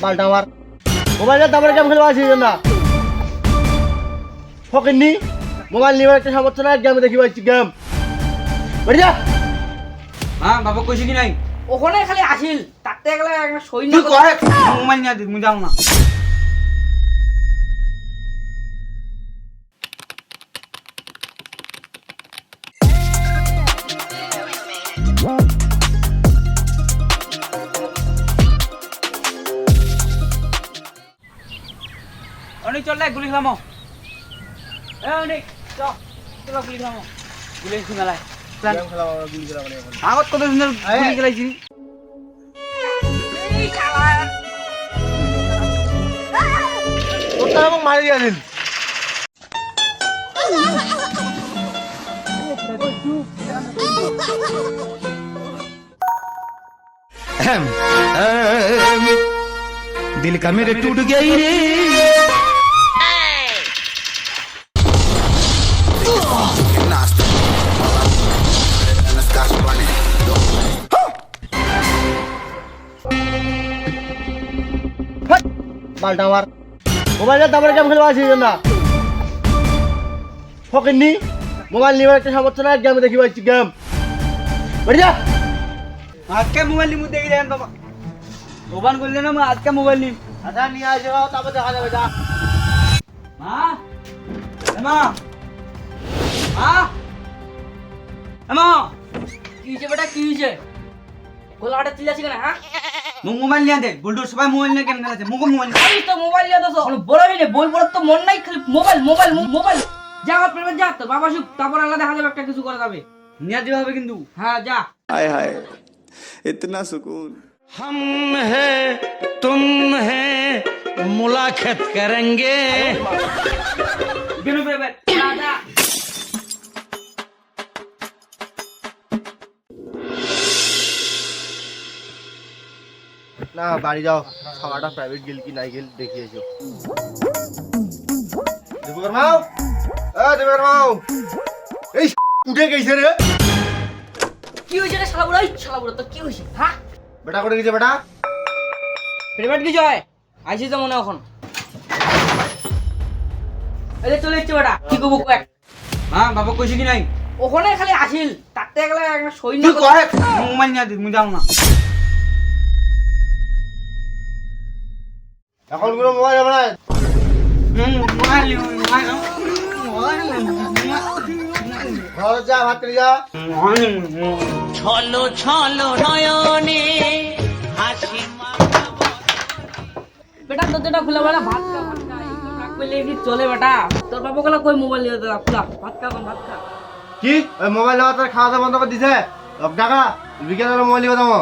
বালটা আমার মোবাইলের দামের গেম খেলতে পারছি না ফকিনি মোবাইল নিয়ে একটা সামর্থ্য না গেম দেখি পাচ্ছি গেম বেরিয়ে যা। হ্যাঁ বাবা কইছি কি নাই ওখানে খালি আসিল তাতে গেলে একটা সৈন্য তুই করে মোবাইল নিয়ে দিস মুই যাও না অনেক চল গুলি খেলাম অনেক চল গুলি খেলাম গুলি খেলায় গেম খেলা গুলি খেলা মানে এখন আগত কত সুন্দর গুলি খেলাইছি ওটা এবং মারি দিয়া দিন दिल का मेरे टूट गई रे বালটা আমার মোবাইলের দামের গেম খেলতে পারছি না ফকিনি মোবাইল নিয়ে একটা সামর্থ্য না গেম দেখি পাচ্ছি গেম বেরিয়ে যা। আজকে মোবাইল নিমু দেখি দেন বাবা ওবান করলে না আজকে মোবাইল নিম আচ্ছা নিয়ে আসে তারপর দেখা যাবে যা মা মা মা কি হয়েছে বেটা কি হয়েছে গোলাটা চিল্লাছি কেন হ্যাঁ মুখ মোবাইল নিয়ে দে বলতো সবাই মোবাইল নিয়ে কেন খেলাছে মুখ মোবাইল আমি তো মোবাইল নিয়ে দোছো বড় হইনি বই পড়ার তো মন নাই খালি মোবাইল মোবাইল মোবাইল যা হাত পেবে যা তোর বাবা সুখ তারপর আলাদা দেখা যাবে একটা কিছু করা যাবে নিয়ে দিতে হবে কিন্তু হ্যাঁ যা हाय हाय इतना सुकून हम है तुम है मुलाकात करेंगे বেরো বেরো বের যা যা না বাড়ি যাও খাওয়াটা প্রাইভেট গেল কি নাই গেল দেখি এসো দেবকর মাও দেবকর মাও এই উঠে গেছে রে কি হয়েছে রে শালা বুড়া এই শালা বুড়া তো কি হয়েছে হ্যাঁ বেটা করে গেছে বেটা প্রাইভেট কি জয় আইসি তো মনে এখন এই চলে যাচ্ছে বেটা কি করবো কয়েক হ্যাঁ বাবা কইছি কি নাই ওখানে খালি আসিল তাতে গেলে একটা সৈন্য তুই করে মোবাইল নিয়ে দিস মুই যাও না এখন কোনো মোবাইল হবে না মোবাইল ঘর যা ভাত করে যা ছলো ছলো নয়নে হাসি বেটা তোর যেটা খুলে বেটা ভাত খা এইসব রাগ করলে কি চলে বেটা তোর বাবা গুলা কই মোবাইল নিয়ে দে খুলা ভাত খা ভাত খা কি ওই মোবাইল নেওয়া তোর খাওয়া দাওয়া বন্ধ করে দিছে 10 টাকা বিকেলে মোবাইল নিয়ে যাবো